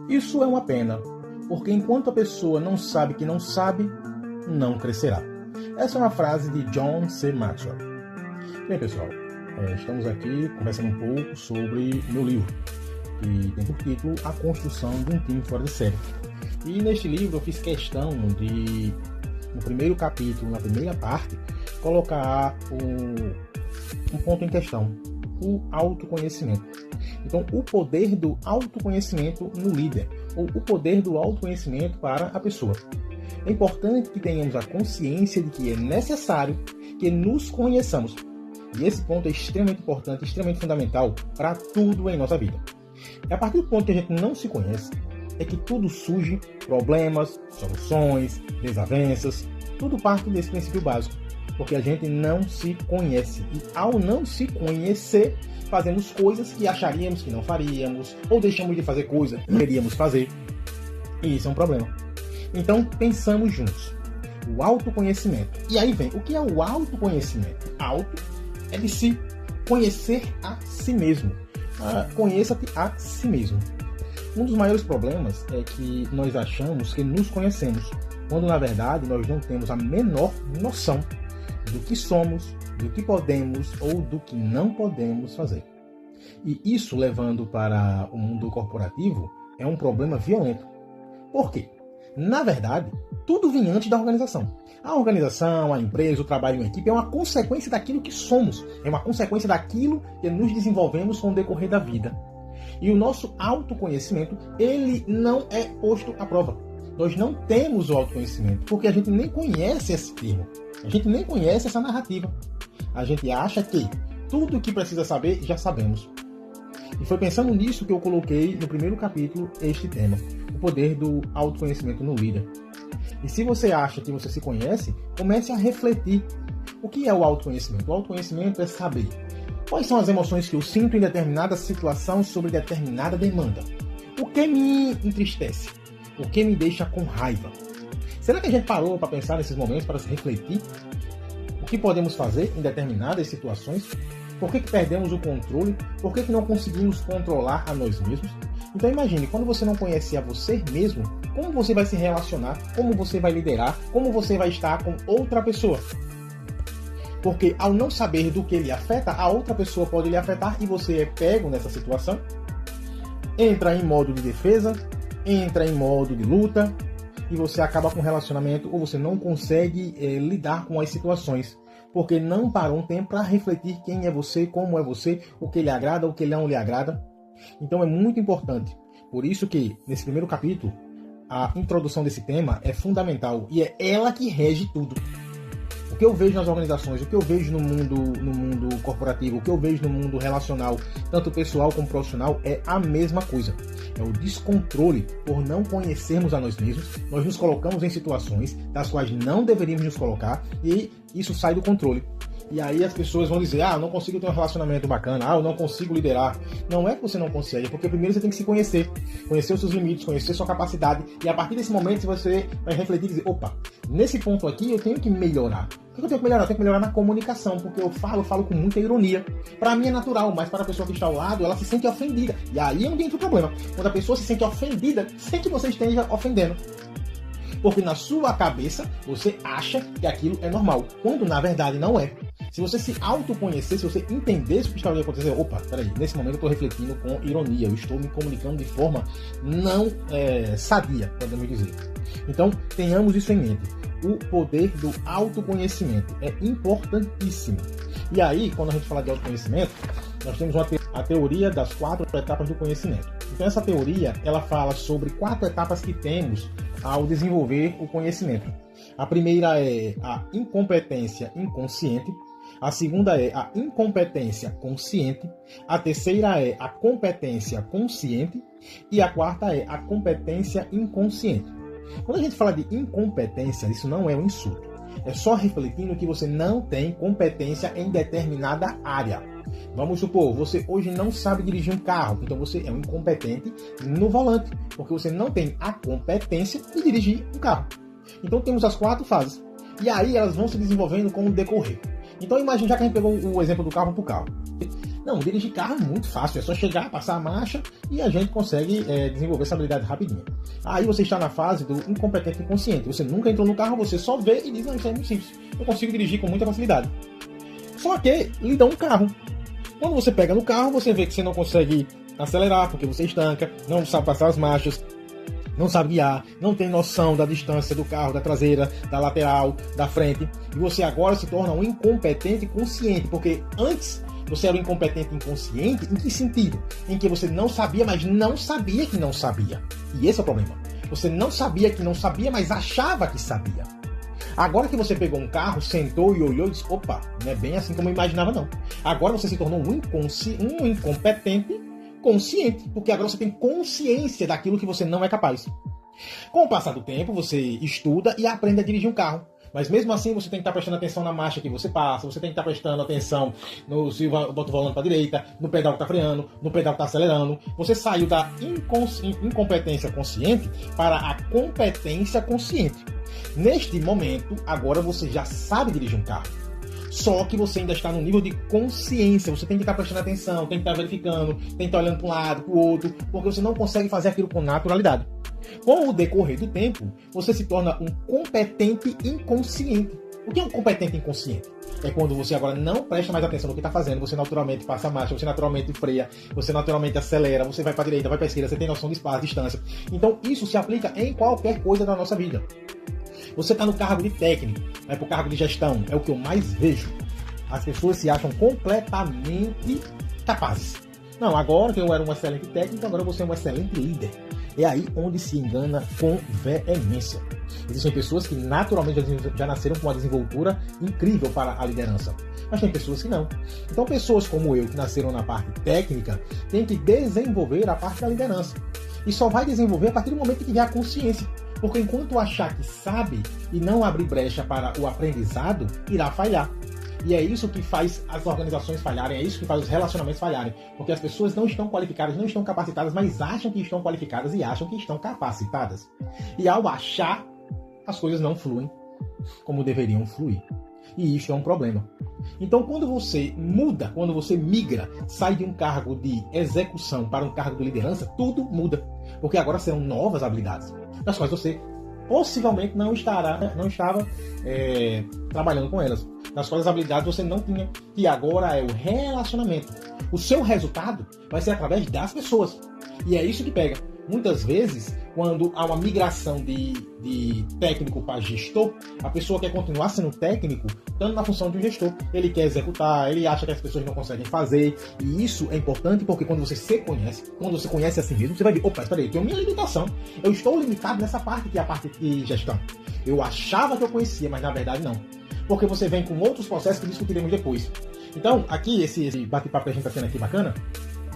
Isso é uma pena, porque enquanto a pessoa não sabe que não sabe, não crescerá. Essa é uma frase de John C. Maxwell. Bem, pessoal, estamos aqui conversando um pouco sobre o meu livro, que tem por título A Construção de um Time Fora de Série. E neste livro eu fiz questão de, no primeiro capítulo, na primeira parte, colocar um ponto em questão, o autoconhecimento. Então, o poder do autoconhecimento no líder, ou o poder do autoconhecimento para a pessoa. É importante que tenhamos a consciência de que é necessário que nos conheçamos. E esse ponto é extremamente importante, extremamente fundamental para tudo em nossa vida. É a partir do ponto que a gente não se conhece, é que tudo surge, problemas, soluções, desavenças, tudo parte desse princípio básico, porque a gente não se conhece. E ao não se conhecer, fazemos coisas que acharíamos que não faríamos, ou deixamos de fazer coisas que queríamos fazer. E isso é um problema. Então, pensamos juntos. O autoconhecimento. E aí vem, o que é o autoconhecimento? Auto é de se conhecer a si mesmo. Conheça-te a si mesmo. Um dos maiores problemas é que nós achamos que nos conhecemos, quando na verdade nós não temos a menor noção do que somos, do que podemos ou do que não podemos fazer. E isso, levando para o mundo corporativo, é um problema violento. Por quê? Na verdade, tudo vem antes da organização. A organização, a empresa, o trabalho em equipe é uma consequência daquilo que somos, é uma consequência daquilo que nos desenvolvemos com o decorrer da vida. E o nosso autoconhecimento, ele não é posto à prova. Nós não temos o autoconhecimento, porque a gente nem conhece esse termo. A gente nem conhece essa narrativa. A gente acha que tudo o que precisa saber, já sabemos. E foi pensando nisso que eu coloquei no primeiro capítulo este tema, o poder do autoconhecimento no líder. E se você acha que você se conhece, comece a refletir. O que é o autoconhecimento? O autoconhecimento é saber quais são as emoções que eu sinto em determinada situação sobre determinada demanda. O que me entristece? O que me deixa com raiva? Será que a gente parou para pensar nesses momentos, para se refletir? O que podemos fazer em determinadas situações? Por que perdemos o controle? Por que não conseguimos controlar a nós mesmos? Então imagine, quando você não conhece a você mesmo, como você vai se relacionar, como você vai liderar, como você vai estar com outra pessoa. Porque ao não saber do que lhe afeta, a outra pessoa pode lhe afetar e você é pego nessa situação, entra em modo de defesa, entra em modo de luta e você acaba com o relacionamento ou você não consegue lidar com as situações. Porque não parou um tempo para refletir quem é você, como é você, o que lhe agrada, o que não lhe agrada. Então é muito importante. Por isso que, nesse primeiro capítulo, a introdução desse tema é fundamental. E é ela que rege tudo. O que eu vejo nas organizações, o que eu vejo no mundo corporativo, o que eu vejo no mundo relacional, tanto pessoal como profissional, é a mesma coisa. É o descontrole por não conhecermos a nós mesmos. Nós nos colocamos em situações das quais não deveríamos nos colocar e isso sai do controle. E aí as pessoas vão dizer, eu não consigo ter um relacionamento bacana, eu não consigo liderar. Não é que você não consegue, é porque primeiro você tem que se conhecer. Conhecer os seus limites, conhecer sua capacidade. E a partir desse momento você vai refletir e dizer, opa, nesse ponto aqui eu tenho que melhorar. O que eu tenho que melhorar? Eu tenho que melhorar na comunicação, porque eu falo com muita ironia. Para mim é natural, mas para a pessoa que está ao lado, ela se sente ofendida. E aí é onde entra o problema. Quando a pessoa se sente ofendida, sem que você esteja ofendendo. Porque na sua cabeça, você acha que aquilo é normal, quando na verdade não é. Se você se autoconhecer, se você entender o que está acontecendo, opa, peraí, nesse momento eu estou refletindo com ironia, eu estou me comunicando de forma não sadia, podemos dizer. Então, tenhamos isso em mente. O poder do autoconhecimento é importantíssimo. E aí, quando a gente fala de autoconhecimento, nós temos a teoria das 4 etapas do conhecimento. Então, essa teoria, ela fala sobre 4 etapas que temos ao desenvolver o conhecimento. A primeira é a incompetência inconsciente. A segunda é a incompetência consciente. A terceira é a competência consciente. E a quarta é a competência inconsciente. Quando a gente fala de incompetência, isso não é um insulto. É só refletindo que você não tem competência em determinada área. Vamos supor, você hoje não sabe dirigir um carro, então você é um incompetente no volante, porque você não tem a competência de dirigir um carro. Então temos as 4 fases. E aí elas vão se desenvolvendo com o decorrer. Então imagine, já que a gente pegou o exemplo do carro para o carro. Não, dirigir carro é muito fácil, é só chegar, passar a marcha e a gente consegue desenvolver essa habilidade rapidinho. Aí você está na fase do incompetente inconsciente. Você nunca entrou no carro, você só vê e diz, não, isso é muito simples. Eu consigo dirigir com muita facilidade. Só que lhe dão um carro. Quando você pega no carro, você vê que você não consegue acelerar, porque você estanca, não sabe passar as marchas, não sabe guiar, não tem noção da distância do carro, da traseira, da lateral, da frente. E você agora se torna um incompetente consciente, porque antes você era um incompetente inconsciente. Em que sentido? Em que você não sabia, mas não sabia que não sabia. E esse é o problema. Você não sabia que não sabia, mas achava que sabia. Agora que você pegou um carro, sentou e olhou e disse, opa, não é bem assim como eu imaginava não. Agora você se tornou um incompetente consciente, porque agora você tem consciência daquilo que você não é capaz. Com o passar do tempo, você estuda e aprende a dirigir um carro. Mas mesmo assim, você tem que estar prestando atenção na marcha que você passa, você tem que estar prestando atenção no se bota o volante para a direita, no pedal que está freando, no pedal que está acelerando. Você saiu da incompetência consciente para a competência consciente. Neste momento, agora você já sabe dirigir um carro. Só que você ainda está no nível de consciência. Você tem que estar prestando atenção, tem que estar verificando, tem que estar olhando para um lado, para o outro, porque você não consegue fazer aquilo com naturalidade. Com o decorrer do tempo, você se torna um competente inconsciente. O que é um competente inconsciente? É quando você agora não presta mais atenção no que está fazendo, você naturalmente passa a marcha, você naturalmente freia, você naturalmente acelera, você vai para a direita, vai para a esquerda, você tem noção de espaço, distância. Então isso se aplica em qualquer coisa da nossa vida. Você está no cargo de técnico, vai para o cargo de gestão, é o que eu mais vejo. As pessoas se acham completamente capazes. Não, agora que eu era um excelente técnico, agora eu vou ser um excelente líder. É aí onde se engana com veemência. Existem pessoas que naturalmente já nasceram com uma desenvoltura incrível para a liderança. Mas tem pessoas que não. Então pessoas como eu, que nasceram na parte técnica, têm que desenvolver a parte da liderança. E só vai desenvolver a partir do momento que tiver a consciência. Porque enquanto achar que sabe e não abrir brecha para o aprendizado, irá falhar. E é isso que faz as organizações falharem, é isso que faz os relacionamentos falharem. Porque as pessoas não estão qualificadas, não estão capacitadas, mas acham que estão qualificadas e acham que estão capacitadas. E ao achar, as coisas não fluem como deveriam fluir. E isso é um problema. Então, quando você muda, quando você migra, sai de um cargo de execução para um cargo de liderança, tudo muda. Porque agora serão novas habilidades, das quais você possivelmente não estava trabalhando com elas. Nas quais as habilidades você não tinha, que agora é o relacionamento. O seu resultado vai ser através das pessoas. E é isso que pega. Muitas vezes, quando há uma migração de técnico para gestor, a pessoa quer continuar sendo técnico, estando na função de um gestor. Ele quer executar, ele acha que as pessoas não conseguem fazer. E isso é importante porque quando você se conhece, quando você conhece a si mesmo, você vai ver, opa, espera aí, eu tenho minha limitação. Eu estou limitado nessa parte que é a parte de gestão. Eu achava que eu conhecia, mas na verdade não. Porque você vem com outros processos que discutiremos depois. Então, aqui, esse bate-papo que a gente está tendo aqui bacana,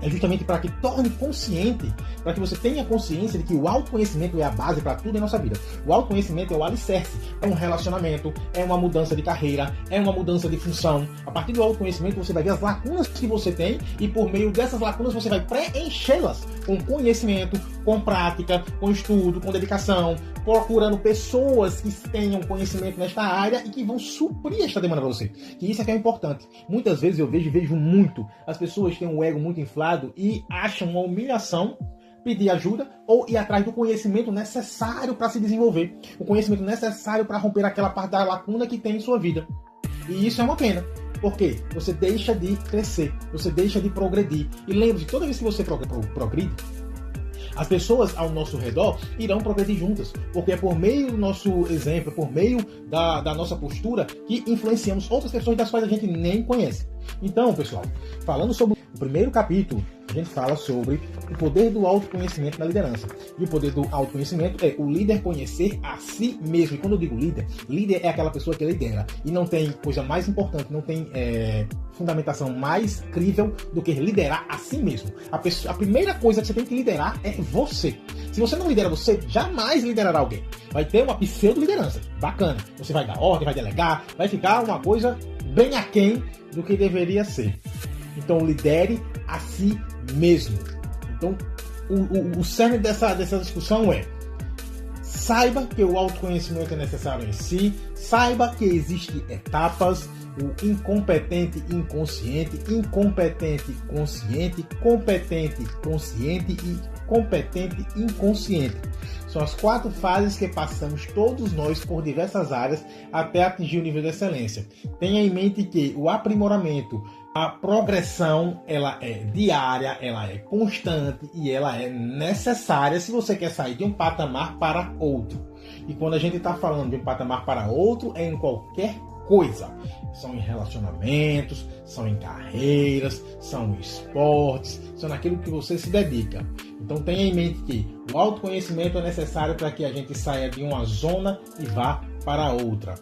é justamente para que torne consciente, para que você tenha consciência de que o autoconhecimento é a base para tudo em nossa vida. O autoconhecimento é o alicerce, é um relacionamento, é uma mudança de carreira, é uma mudança de função. A partir do autoconhecimento você vai ver as lacunas que você tem e por meio dessas lacunas você vai preenchê-las com conhecimento, com prática, com estudo, com dedicação, procurando pessoas que tenham conhecimento nesta área e que vão suprir esta demanda para você. Que isso é que é importante. Muitas vezes eu vejo muito, as pessoas têm um ego muito inflado e acham uma humilhação pedir ajuda ou ir atrás do conhecimento necessário para se desenvolver. O conhecimento necessário para romper aquela parte da lacuna que tem em sua vida. E isso é uma pena. Por quê? Você deixa de crescer, você deixa de progredir. E lembre-se, toda vez que você progride, as pessoas ao nosso redor irão progredir juntas, porque é por meio do nosso exemplo, por meio da nossa postura, que influenciamos outras pessoas das quais a gente nem conhece. Então, pessoal, falando sobre o primeiro capítulo, a gente fala sobre o poder do autoconhecimento na liderança. E o poder do autoconhecimento é o líder conhecer a si mesmo. E quando eu digo líder é aquela pessoa que lidera. E não tem coisa mais importante, não tem fundamentação mais crível do que liderar a si mesmo. A primeira coisa que você tem que liderar é você. Se você não lidera você, jamais liderará alguém. Vai ter uma pseudo-liderança. Bacana. Você vai dar ordem, vai delegar, vai ficar uma coisa bem aquém do que deveria ser. Então lidere a si mesmo. Então o cerne dessa discussão é: saiba que o autoconhecimento é necessário em si, saiba que existem etapas, o incompetente inconsciente, incompetente consciente, competente consciente e competente inconsciente. São as 4 fases que passamos todos nós por diversas áreas até atingir o nível de excelência. Tenha em mente que o aprimoramento, a progressão, ela é diária, ela é constante e ela é necessária se você quer sair de um patamar para outro. E quando a gente está falando de um patamar para outro, é em qualquer coisa. São em relacionamentos, são em carreiras, são em esportes, são naquilo que você se dedica. Então tenha em mente que o autoconhecimento é necessário para que a gente saia de uma zona e vá para outra.